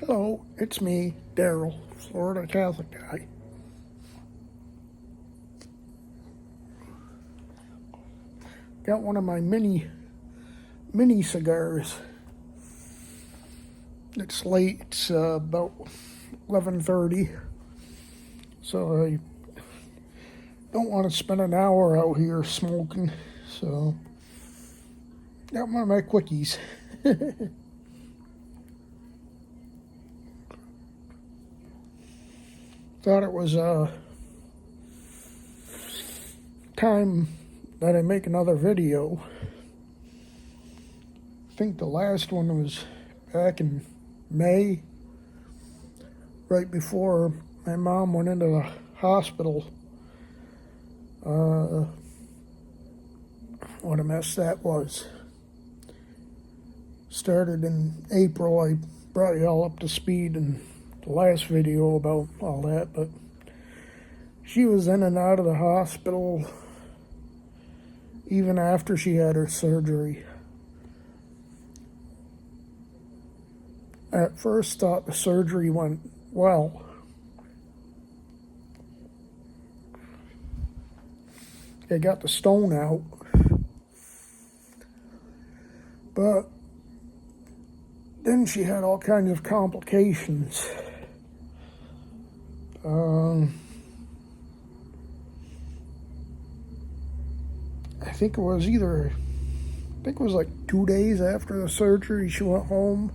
Hello, it's me, Daryl, Florida Catholic guy. Got one of my mini cigars. It's late. It's about 11:30, so I don't want to spend an hour out here smoking. So got one of my quickies. Thought it was time that I make another video. I think the last one was back in May, right before my mom went into the hospital. What a mess that was. Started in April. I brought you all up to speed in the last video about all that, but she was in and out of the hospital even after she had her surgery. At first thought the surgery went well. They got the stone out, but then she had all kinds of complications. I think it was like 2 days after the surgery she went home.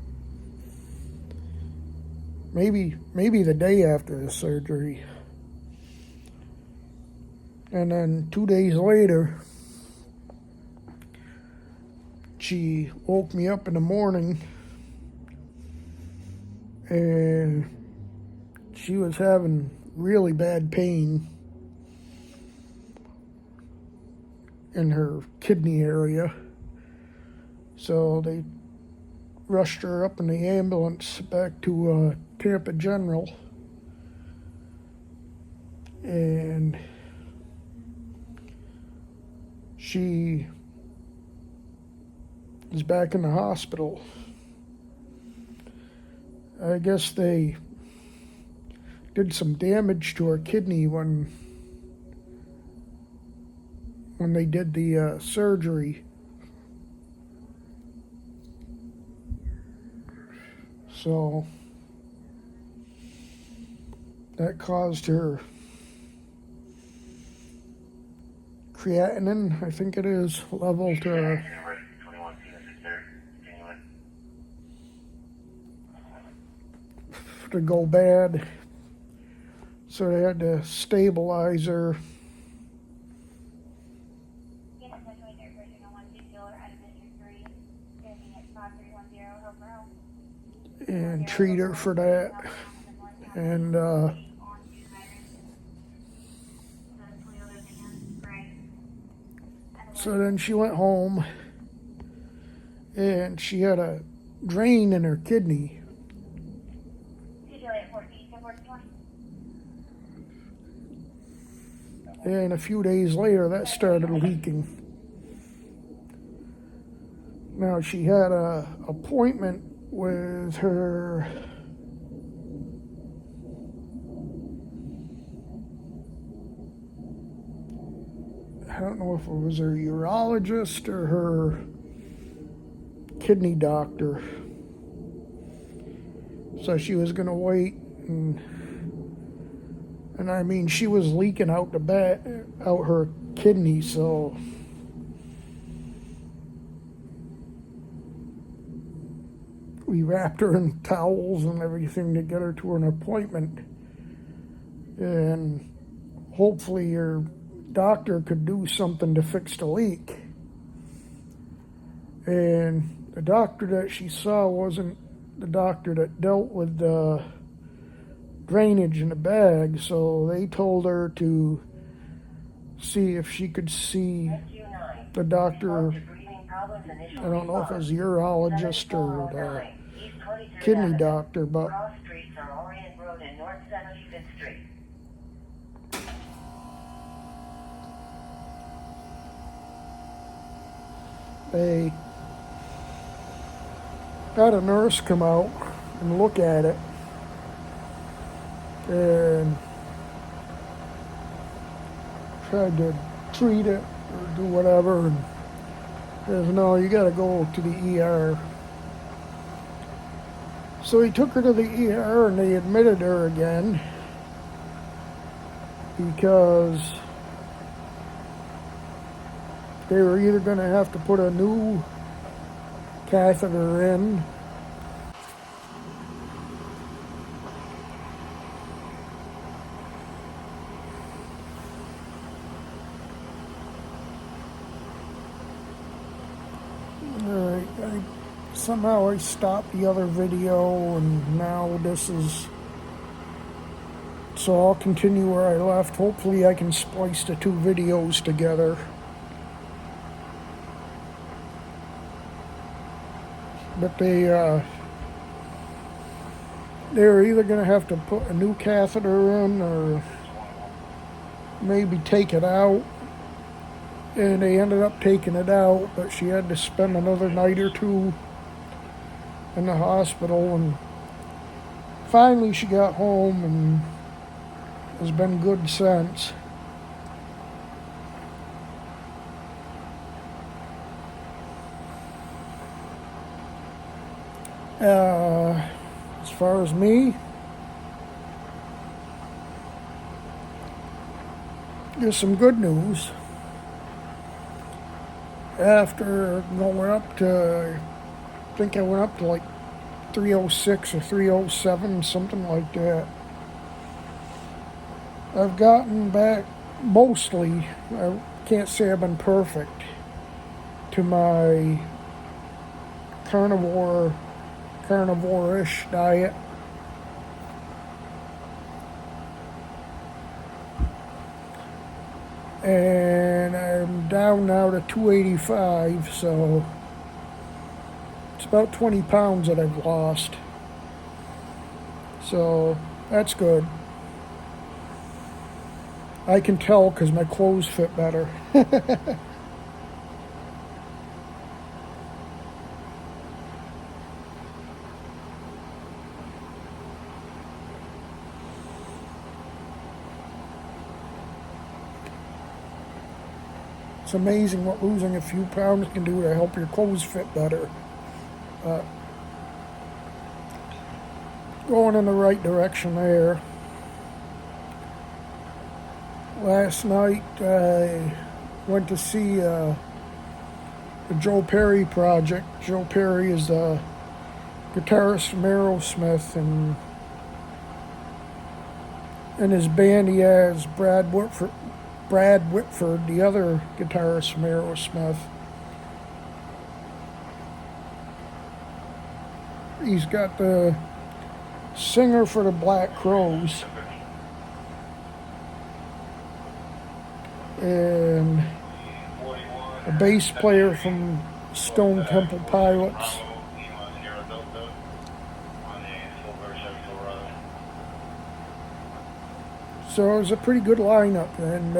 Maybe the day after the surgery. And then 2 days later, she woke me up in the morning and she was having really bad pain in her kidney area. So they rushed her up in the ambulance back to Tampa General. And she is back in the hospital. I guess they did some damage to her kidney when they did the surgery. So that caused her creatinine, I think it is, level to go bad. So they had to stabilize her and treat her for that. And so then she went home and she had a drain in her kidney. And a few days later, that started leaking. Now, she had an appointment with her I don't know if it was her urologist or her kidney doctor. So she was going to wait, and I mean, she was leaking out out her kidney, so we wrapped her in towels and everything to get her to an appointment. And hopefully her doctor could do something to fix the leak. And the doctor that she saw wasn't the doctor that dealt with the drainage in the bag, so they told her to see if she could see the doctor. I don't know if it was a urologist or the kidney doctor, but they had a nurse come out and look at it and tried to treat it or do whatever, and says, no, you got to go to the ER. So he took her to the ER and they admitted her again because they were either going to have to put a new catheter in somehow I stopped the other video and now this is, so I'll continue where I left. Hopefully I can splice the two videos together. But they're either going to have to put a new catheter in or maybe take it out. And they ended up taking it out, but she had to spend another night or two in the hospital, and finally she got home and has been good since. As far as me, there's some good news. After going up to, I think I went up to like 306 or 307, something like that. I've gotten back mostly, I can't say I've been perfect, to my carnivore-ish diet. And I'm down now to 285, so it's about 20 pounds that I've lost. So that's good. I can tell because my clothes fit better. It's amazing what losing a few pounds can do to help your clothes fit better. Going in the right direction there. Last night I went to see the Joe Perry project. Joe Perry is a guitarist from Aerosmith, and in his band he has Brad Whitford, the other guitarist from Aerosmith. He's got the singer for the Black Crowes and a bass player from Stone Temple Pilots. So it was a pretty good lineup, and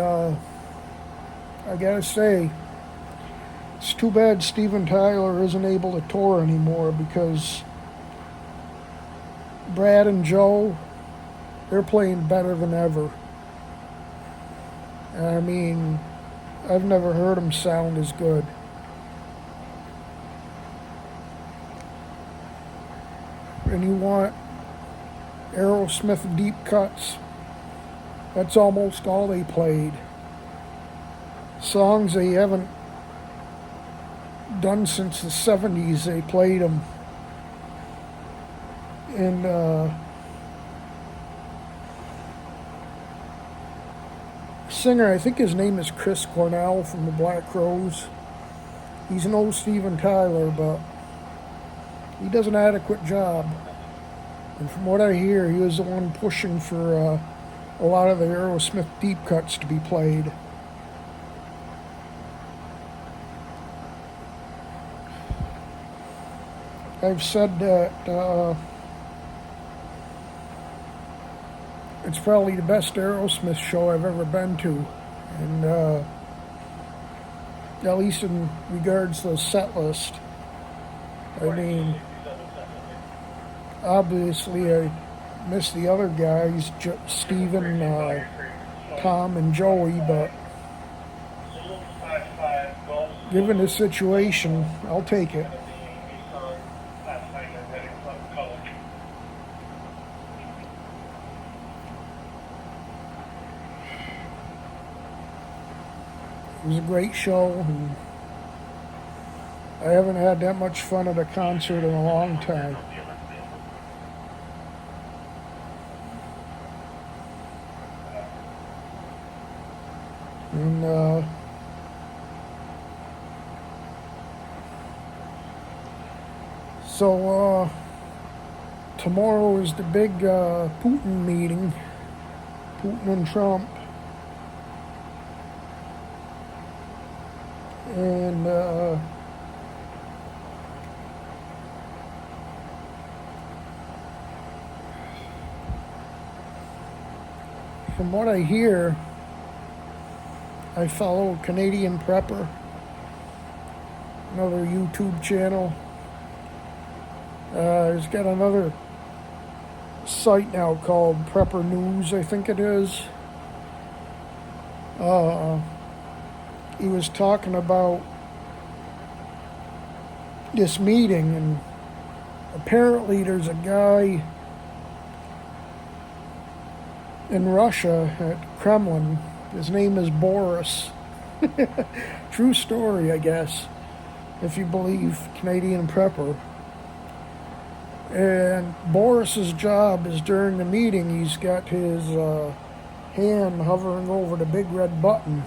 I gotta say, it's too bad Steven Tyler isn't able to tour anymore, because Brad and Joe, they're playing better than ever. I mean, I've never heard them sound as good. And you want Aerosmith deep cuts, that's almost all they played. Songs they haven't done since the 70s, they played them. And singer, I think his name is Chris Cornell from the Black Crowes. He's no Steven Tyler, but he does an adequate job. And from what I hear, he was the one pushing for a lot of the Aerosmith deep cuts to be played. I've said that it's probably the best Aerosmith show I've ever been to, and at least in regards to the set list. I mean, obviously I missed the other guys, Stephen, Tom, and Joey, but given the situation, I'll take it. It was a great show, and I haven't had that much fun at a concert in a long time. And so tomorrow is the big Putin meeting, Putin and Trump. And from what I hear, I follow Canadian Prepper, another YouTube channel. He's got another site now called Prepper News, I think it is. He was talking about this meeting, and apparently there's a guy in Russia at Kremlin. His name is Boris. True story, I guess, if you believe Canadian Prepper. And Boris's job is during the meeting, he's got his hand hovering over the big red button.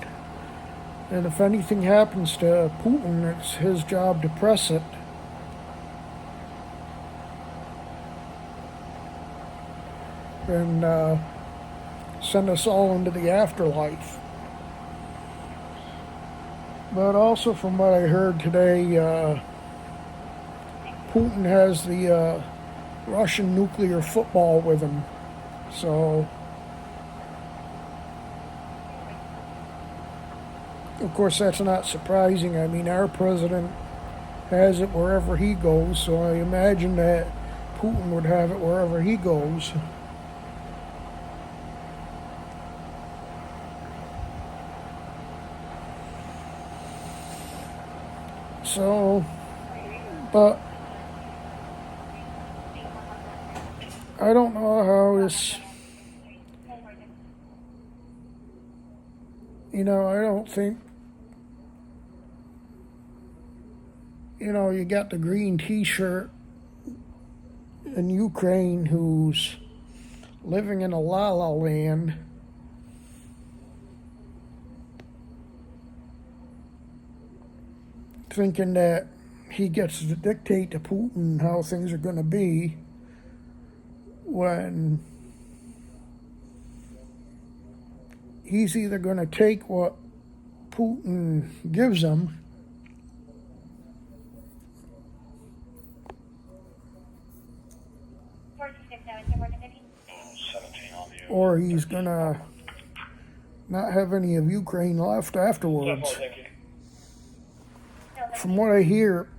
And if anything happens to Putin, it's his job to press it. And send us all into the afterlife. But also from what I heard today, Putin has the Russian nuclear football with him. So, of course, that's not surprising. I mean, our president has it wherever he goes, so I imagine that Putin would have it wherever he goes. So, but I don't know how this, I don't think, you got the green t-shirt in Ukraine who's living in a la-la land. Thinking that he gets to dictate to Putin how things are going to be, when he's either going to take what Putin gives him, or he's going to not have any of Ukraine left afterwards. From what I hear,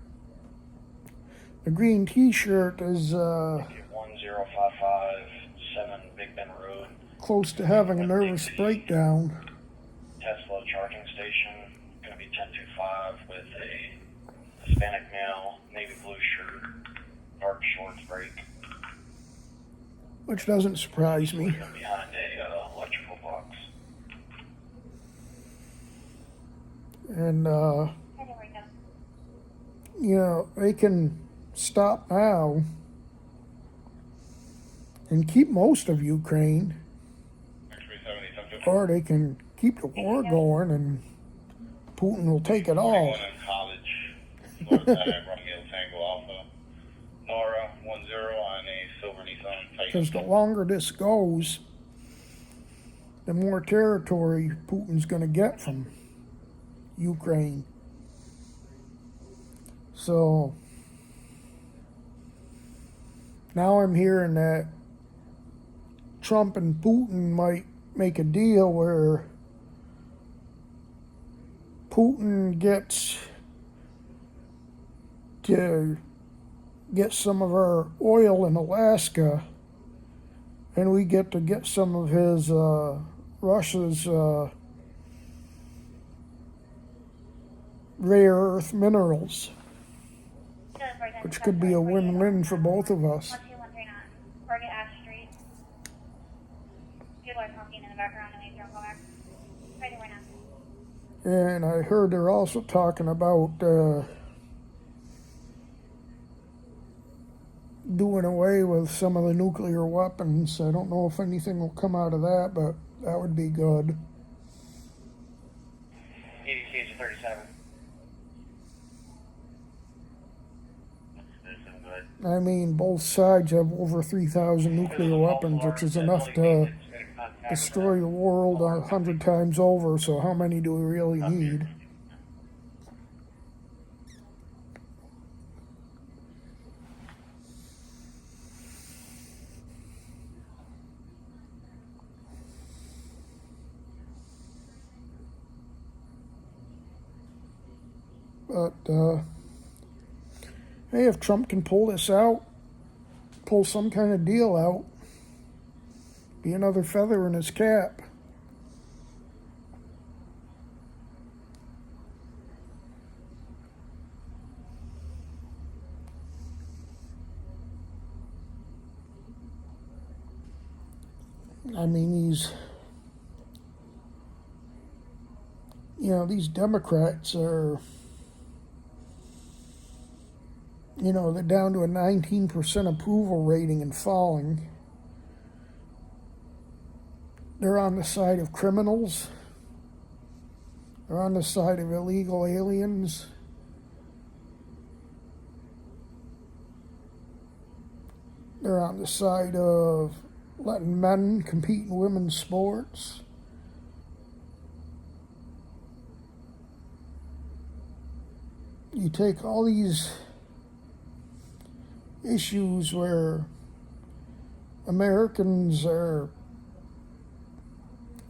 the green t-shirt is 10557 Big Bend Road. Close to having a nervous breakdown. Tesla charging station, going to be 1025 with a Hispanic male, navy blue shirt, dark shorts break. Which doesn't surprise me. Behind a electrical box. And they can stop now and keep most of Ukraine, or they can keep the war going and Putin will take it all. Because the longer this goes, the more territory Putin's going to get from Ukraine. So now I'm hearing that Trump and Putin might make a deal where Putin gets to get some of our oil in Alaska, and we get to get some of his Russia's rare earth minerals, which could be a win-win for both of us. 12139, Target Ash Street. People are talking in the background and they don't go back. Ready right now. And I heard they're also talking about doing away with some of the nuclear weapons. I don't know if anything will come out of that, but that would be good. EDC 37. I mean, both sides have over 3,000 nuclear weapons, which is enough to destroy the world 100 times over, so how many do we really need? But, hey, if Trump can pull this out, pull some kind of deal out, be another feather in his cap. I mean, these Democrats are, they're down to a 19% approval rating and falling. They're on the side of criminals. They're on the side of illegal aliens. They're on the side of letting men compete in women's sports. You take all these issues where Americans are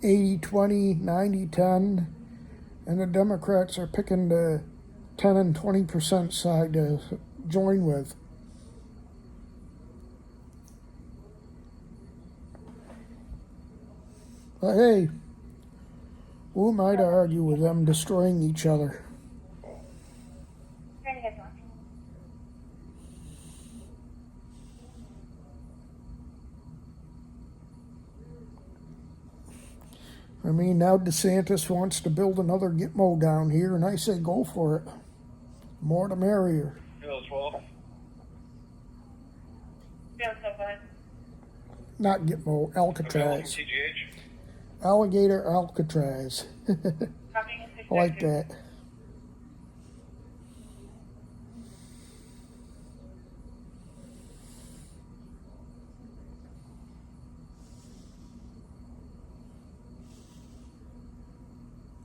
80-20, 90-10, and the Democrats are picking the 10 and 20% side to join with. But hey, who am I to argue with them destroying each other? Ready to get going. I mean, now DeSantis wants to build another Gitmo down here, and I say go for it. More the merrier. Kilo 12. Feel so good. Not Gitmo, Alcatraz. TGH. Alligator Alcatraz. Copying I like that.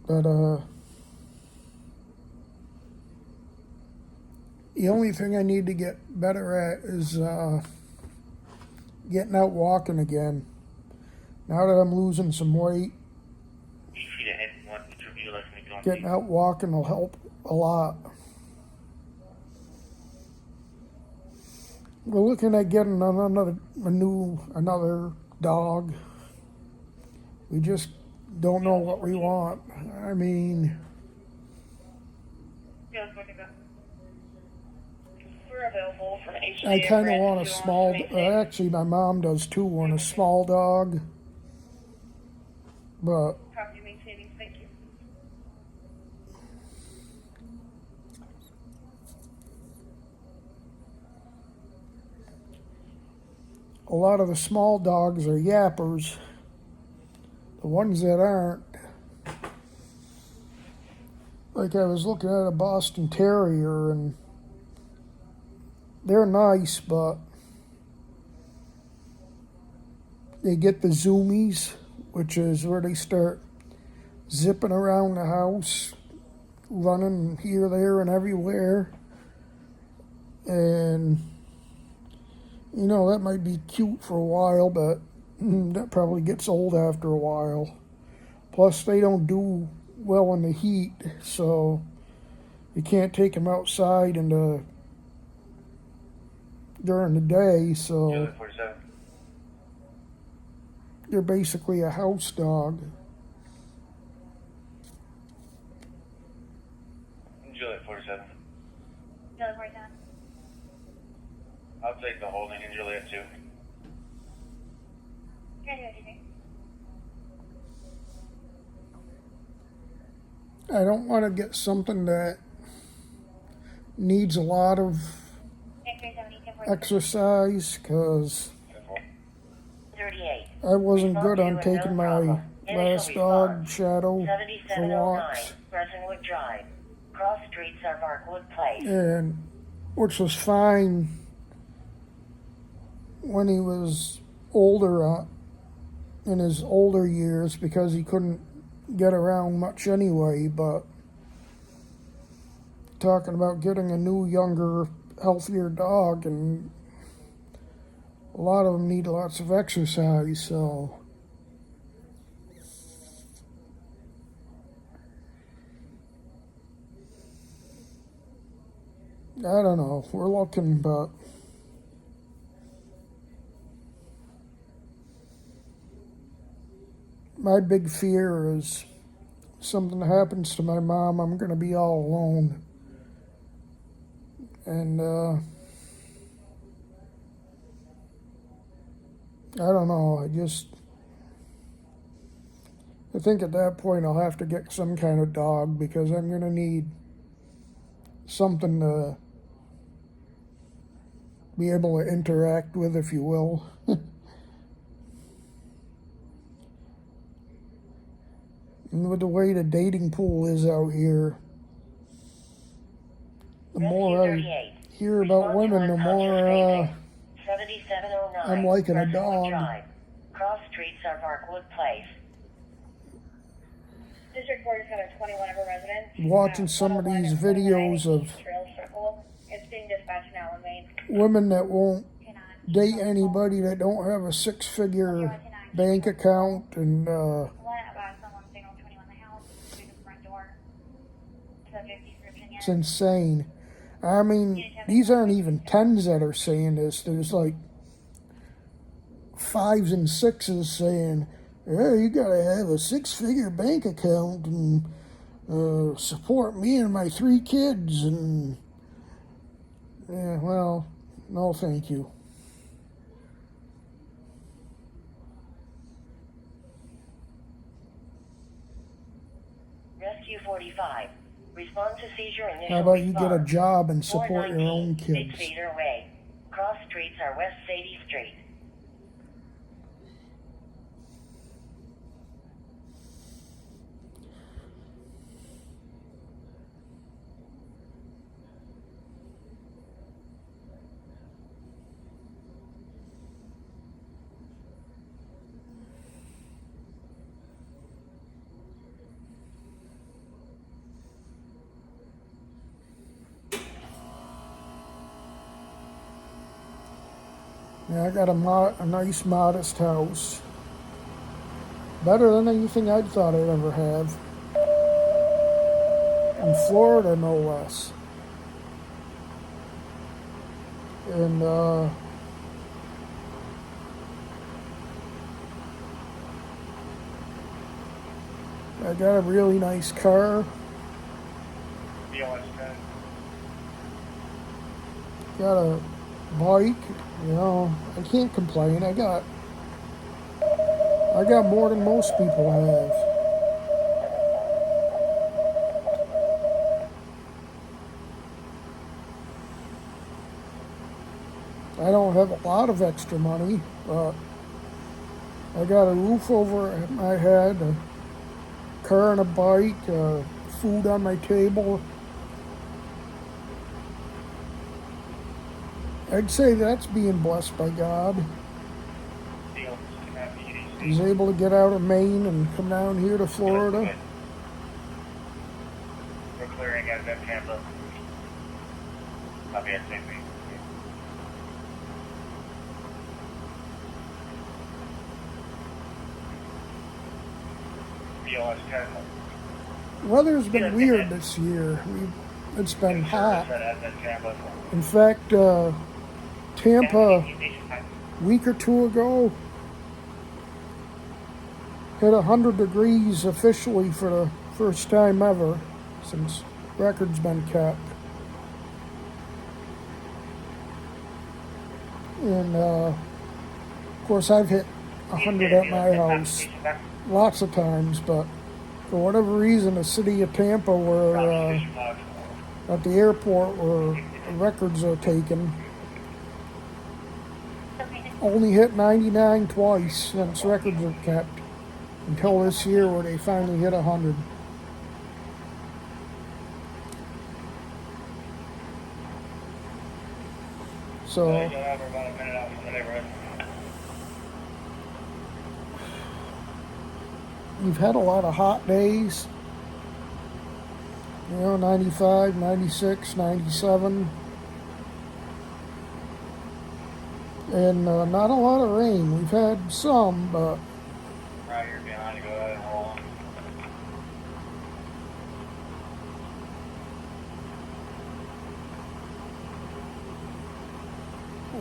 But, the only thing I need to get better at is, getting out walking again. Now that I'm losing some weight, 8 feet ahead, one interview, let's make it on getting out walking will help a lot. We're looking at getting another dog. We just don't know what we want. I mean, Feels good to go. We're available for an HCA. I kind of want a small. Actually, my mom does too. Want a small dog, but Copy maintaining. Thank you. a lot of the small dogs are yappers. The ones that aren't, like I was looking at a Boston Terrier, and they're nice, but they get the zoomies, which is where they start zipping around the house, running here, there, and everywhere. And, that might be cute for a while, but that probably gets old after a while. Plus, they don't do well in the heat, so you can't take them outside in the during the day, so Juliet 47. they're basically a house dog. Juliet 47. Juliet 47. I'll take the holding in Juliet 2. Transit 53. I don't want to get something that needs a lot of 370, 1047. exercise, because 38. I wasn't good on taking my last dog, Shadow, for 7709 walks, Pleasantwood Drive. Cross streets are Barkwood Place. and which was fine when he was older, in his older years, because he couldn't get around much anyway. But talking about getting a new, younger, healthier dog, and a lot of them need lots of exercise, so I don't know. We're looking, but my big fear is something happens to my mom, I'm going to be all alone. And I don't know. I think at that point I'll have to get some kind of dog, because I'm going to need something to be able to interact with, if you will. And with the way the dating pool is out here, the more I 38. hear about Respond to women, the unconscious more fainting. 7709 I'm liking a Pleasantwood dog. Drive. Cross streets are Barkwood Place. District Court has got a 21 of her residents. watching some of 101 these and 109 videos of Trail Circle. It's being dispatched now in Maine. women that won't Cannot. date anybody that don't have a six-figure bank account, and Let about someone signal 21 the house through the front door. Subject description yet. it's insane. I mean, these aren't even tens that are saying this. There's like fives and sixes saying, "Yeah, you gotta have a six-figure bank account and support me and my 3 kids." And yeah, well, no, thank you. Rescue 45. Respond to seizure initial How about you get a response. job and support your 419 own Big kids? Cedar Way. Cross streets are West Sadie Street. Yeah, I got a nice, modest house. Better than anything I'd thought I'd ever have. In Florida, no less. And I got a really nice car. BLS 10. Got a bike. You know, I can't complain. I got more than most people have. I don't have a lot of extra money, but I got a roof over my head, a car and a bike, food on my table. I'd say that's being blessed by God. BLS EDC. He's able to get out of Maine and come down here to Florida. We're clearing out that Tampa. Copy SAP. BLS 10. Weather's been weird this year. It's been hot. That Tampa. In fact, Tampa, a week or two ago, hit 100 degrees officially for the first time ever since records been kept. And of course, I've hit 100 at my house lots of times, but for whatever reason, the city of Tampa, where at the airport where records are taken, only hit 99 twice since records are kept until this year where they finally hit 100. So we've had a lot of hot days, 95, 96, 97. And not a lot of rain. We've had some, but Right, you're behind. Go ahead and roll on.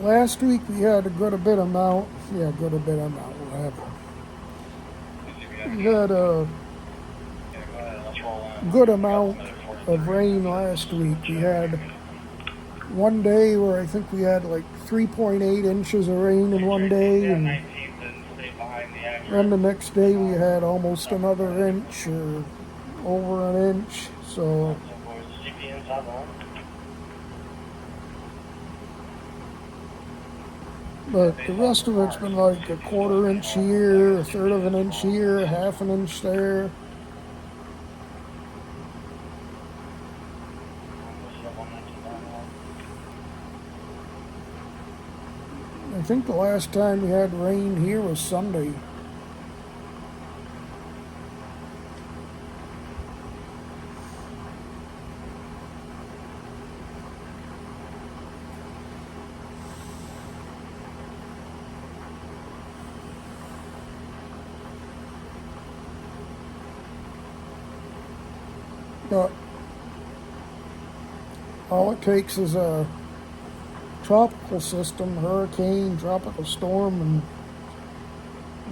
last week we had a good amount. Yeah, whatever. We had a Yeah, go ahead. Let's roll on. good amount of rain last week. We had one day where I think we had like 3.8 inches of rain in one day, and 19th and stay behind the action. then the next day we had almost another inch or over an inch. So Boys, CP inside the line. but the rest of it's been like a quarter inch here, a third of an inch here, half an inch there. I think the last time we had rain here was Sunday. But all it takes is a tropical system, hurricane, tropical storm, and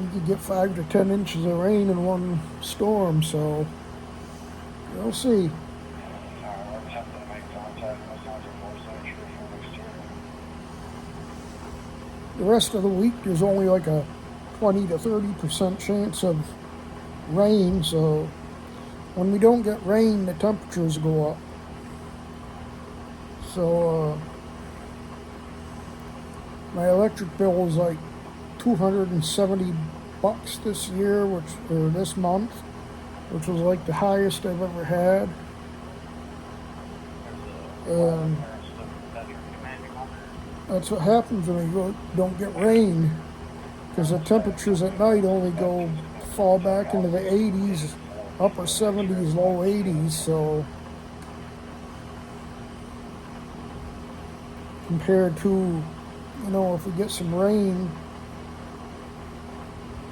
you could get 5 to 10 inches of rain in one storm. So we'll see. The rest of the week, there's only like a 20 to 30% chance of rain. So when we don't get rain, the temperatures go up. So my electric bill was like $270 this year, or this month, which was like the highest I've ever had. And that's what happens when we don't get rain, because the temperatures at night only fall back into the 80s, upper 70s, low 80s. So compared to, if we get some rain,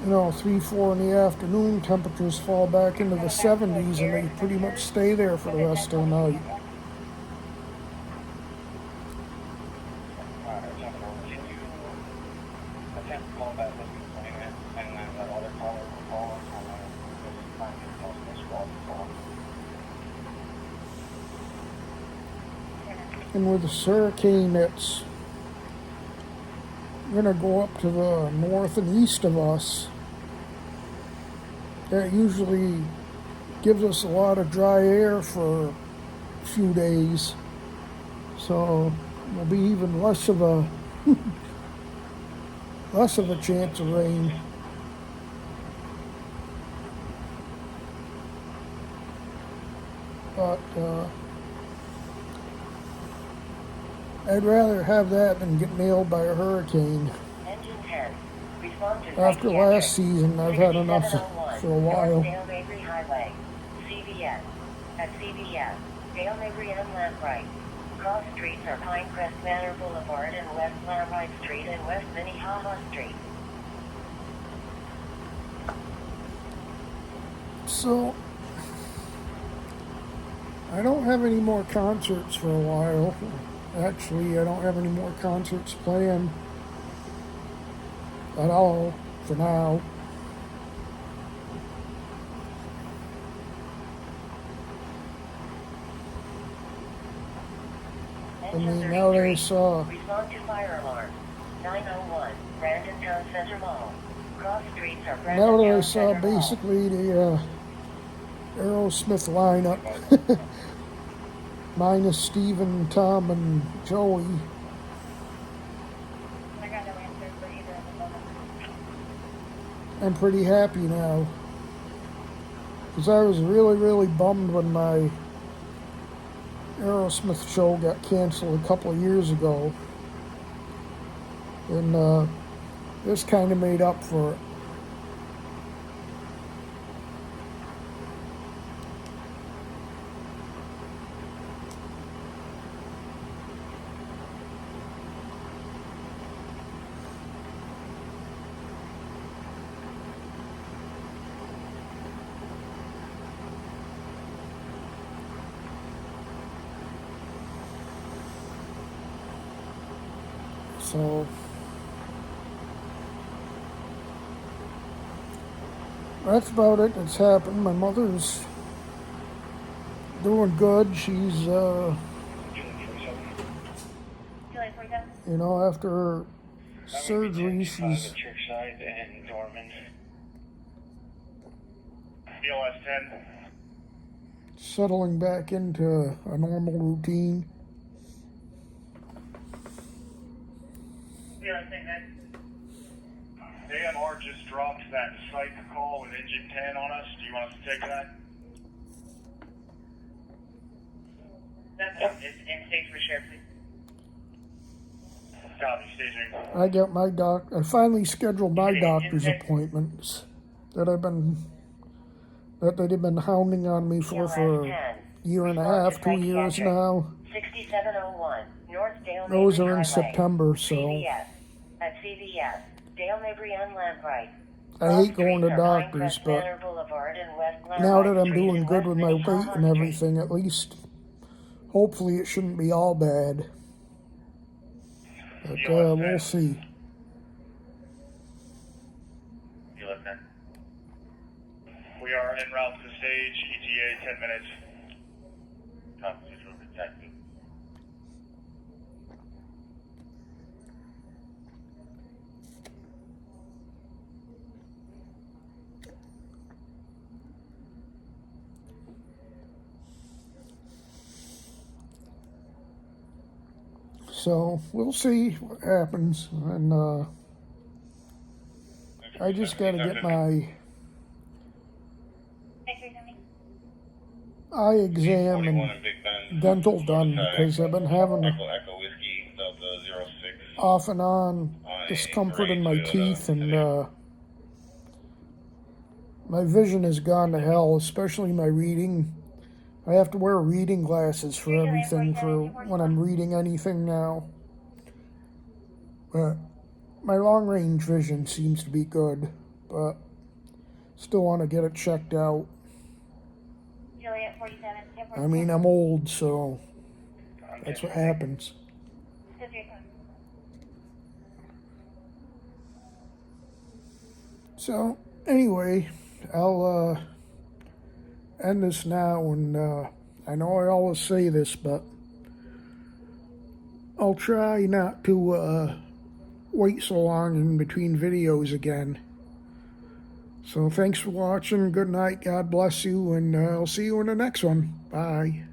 3, 4 in the afternoon, temperatures fall back into the 70s, and they pretty much stay there for the rest of the night. And with this hurricane that's going to go up to the north and east of us, that usually gives us a lot of dry air for a few days. So there'll be even less of a chance of rain. But I'd rather have that than get nailed by a hurricane. Engine 10. Respond to After psychiatric. last season, I've had enough for a while. Dale Mabry Highway. CVS. At CVS. Dale Mabry and Lambright. Cross streets are Pinecrest Manor Boulevard and West Lambright Street and West Minnehaha Street. So, I don't have any more concerts for a while. Actually, I don't have any more concerts planned at all for now. I mean, now that I saw, Respond to fire alarm. 901, Brandon Town Center Mall. Cross streets are Brandon now that I Town saw Center Mall. basically the Aerosmith lineup, minus Steven, Tom, and Joey, I got no answer for either of the moment. I'm pretty happy now. Because I was really, really bummed when my Aerosmith show got canceled a couple of years ago. And this kind of made up for it. So that's about it that's happened. My mother's doing good. She's, Julie 47. you know, after her surgery, she's Churchside and Dorman. BLS 10. settling back into a normal routine. BLS 10. AMR just dropped that psych call with engine 10 on us. Do you want us to take that? That's it's in stage for sheriff, please. Copy, staging. I got my I finally scheduled my doctor's appointments that they've been hounding on me for a 10. year and a half, 2 years now. 6701, North Dale Those Mabry are in Highway. September, so CVS. At CVS. Dale Mabry and Lambright. I hate going to doctors, but now that I'm doing good with my weight and everything, at least hopefully it shouldn't be all bad. But we'll see. We are en route to the stage. ETA 10 minutes. Copy, visual detected. So we'll see what happens, and I just got to get my eye exam and dental done because I've been having off and on discomfort in my teeth, and my vision has gone to hell, especially my reading. I have to wear reading glasses for everything for when I'm reading anything now. But my long range vision seems to be good, but still want to get it checked out. Juliet 47. I mean, I'm old, so that's what happens. So, anyway, I'll end this now, and I know I always say this, but I'll try not to wait so long in between videos again. So thanks for watching. Good night. God bless you, and I'll see you in the next one. Bye.